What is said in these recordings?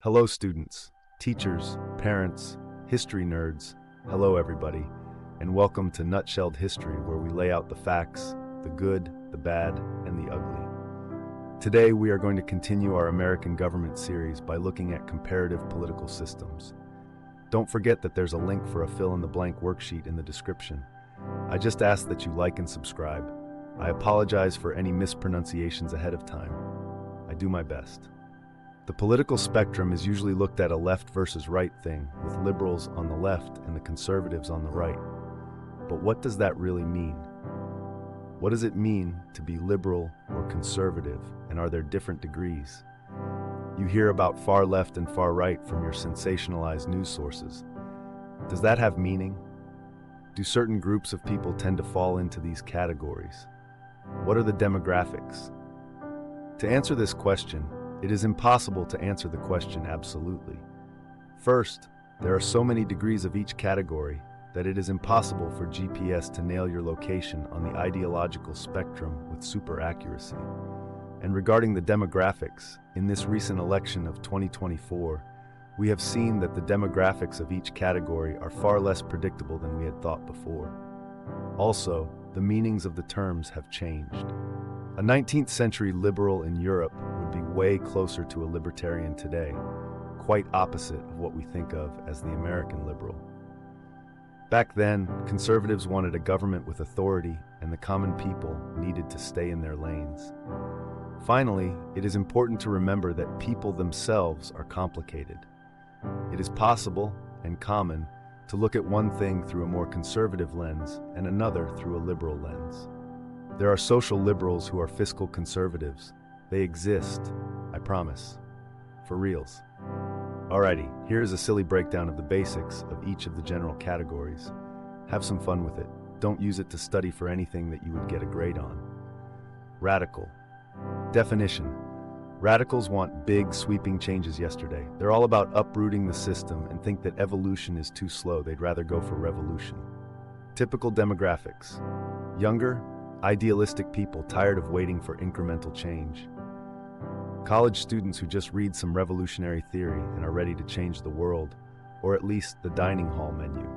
Hello students, teachers, parents, history nerds, hello everybody, and welcome to Nutshelled History, where we lay out the facts, the good, the bad, and the ugly. Today we are going to continue our American government series by looking at comparative political systems. Don't forget that there's a link for a fill-in-the-blank worksheet in the description. I just ask that you like and subscribe. I apologize for any mispronunciations ahead of time. I do my best. The political spectrum is usually looked at a left versus right thing, with liberals on the left and the conservatives on the right. But what does that really mean? What does it mean to be liberal or conservative, and are there different degrees? You hear about far left and far right from your sensationalized news sources. Does that have meaning? Do certain groups of people tend to fall into these categories? What are the demographics? To answer this question, it is impossible to answer the question absolutely. First, there are so many degrees of each category that it is impossible for GPS to nail your location on the ideological spectrum with super accuracy. And regarding the demographics, in this recent election of 2024, we have seen that the demographics of each category are far less predictable than we had thought before. Also, the meanings of the terms have changed. A 19th century liberal in Europe would be way closer to a libertarian today, quite opposite of what we think of as the American liberal. Back then, conservatives wanted a government with authority, and the common people needed to stay in their lanes. Finally, it is important to remember that people themselves are complicated. It is possible and common to look at one thing through a more conservative lens and another through a liberal lens. There are social liberals who are fiscal conservatives. They exist, I promise. For reals. Alrighty, here is a silly breakdown of the basics of each of the general categories. Have some fun with it. Don't use it to study for anything that you would get a grade on. Radical. Definition. Radicals want big, sweeping changes yesterday. They're all about uprooting the system and think that evolution is too slow. They'd rather go for revolution. Typical demographics. Younger, idealistic people tired of waiting for incremental change. College students who just read some revolutionary theory and are ready to change the world, or at least the dining hall menu.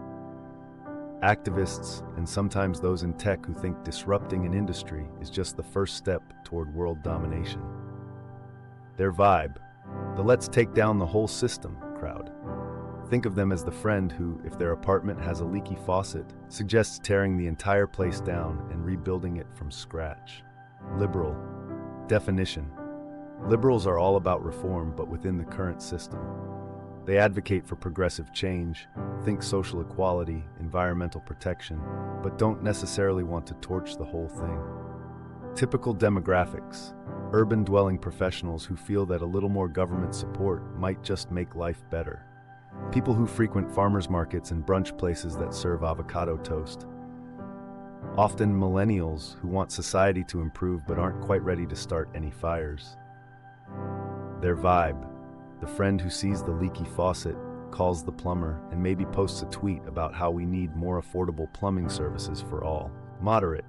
Activists, and sometimes those in tech who think disrupting an industry is just the first step toward world domination. Their vibe, the let's take down the whole system crowd. Think of them as the friend who, if their apartment has a leaky faucet, suggests tearing the entire place down and rebuilding it from scratch. Liberal. Definition. Liberals are all about reform, but within the current system. They advocate for progressive change, think social equality, environmental protection, but don't necessarily want to torch the whole thing. Typical demographics. Urban-dwelling professionals who feel that a little more government support might just make life better. People who frequent farmers markets and brunch places that serve avocado toast. Often millennials who want society to improve but aren't quite ready to start any fires. Their vibe, the friend who sees the leaky faucet, calls the plumber, and maybe posts a tweet about how we need more affordable plumbing services for all. Moderate.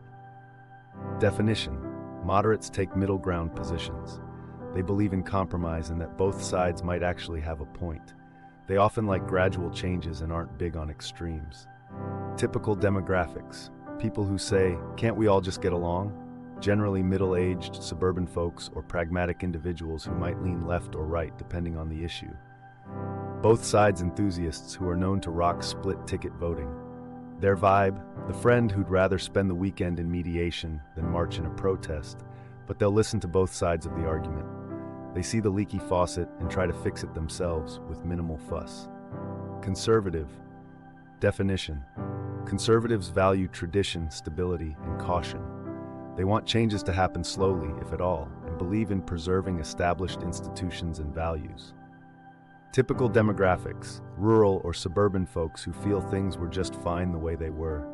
Definition. Moderates take middle ground positions. They believe in compromise and that both sides might actually have a point. They often like gradual changes and aren't big on extremes. Typical demographics. People who say, "Can't we all just get along?" Generally middle-aged, suburban folks or pragmatic individuals who might lean left or right depending on the issue. Both sides enthusiasts who are known to rock split-ticket voting. Their vibe, the friend who'd rather spend the weekend in mediation than march in a protest, but they'll listen to both sides of the argument. They see the leaky faucet and try to fix it themselves with minimal fuss. Conservative. Definition. Conservatives value tradition, stability, and caution. They want changes to happen slowly, if at all, and believe in preserving established institutions and values. Typical demographics. Rural or suburban folks who feel things were just fine the way they were.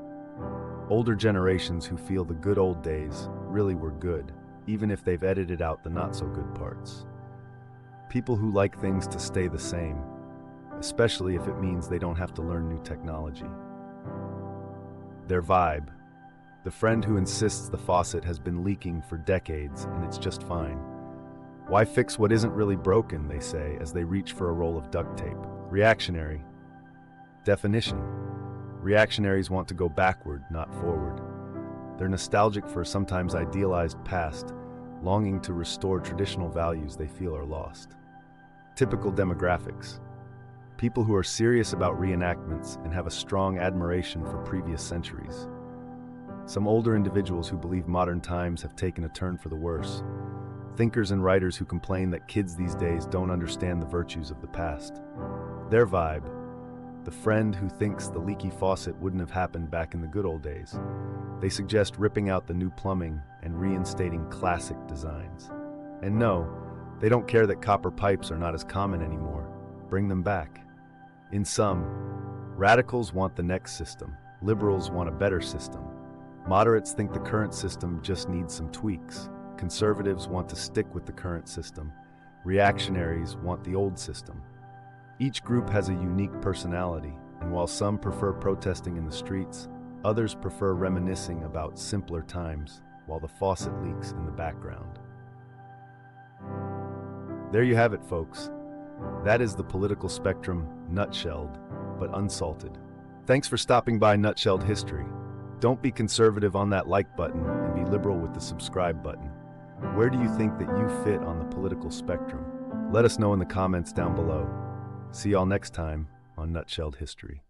Older generations who feel the good old days really were good, even if they've edited out the not-so-good parts. People who like things to stay the same, especially if it means they don't have to learn new technology. Their vibe. The friend who insists the faucet has been leaking for decades and it's just fine. Why fix what isn't really broken, they say, as they reach for a roll of duct tape. Reactionary. Definition. Reactionaries want to go backward, not forward. They're nostalgic for a sometimes idealized past, longing to restore traditional values they feel are lost. Typical demographics. People who are serious about reenactments and have a strong admiration for previous centuries. Some older individuals who believe modern times have taken a turn for the worse. Thinkers and writers who complain that kids these days don't understand the virtues of the past. Their vibe. The friend who thinks the leaky faucet wouldn't have happened back in the good old days. They suggest ripping out the new plumbing and reinstating classic designs. And no, they don't care that copper pipes are not as common anymore. Bring them back. In sum, radicals want the next system. Liberals want a better system. Moderates think the current system just needs some tweaks. Conservatives want to stick with the current system. Reactionaries want the old system. Each group has a unique personality, and while some prefer protesting in the streets, others prefer reminiscing about simpler times while the faucet leaks in the background. There you have it, folks. That is the political spectrum nutshelled, but unsalted. Thanks for stopping by Nutshelled History. Don't be conservative on that like button and be liberal with the subscribe button. Where do you think that you fit on the political spectrum? Let us know in the comments down below. See y'all next time on Nutshelled History.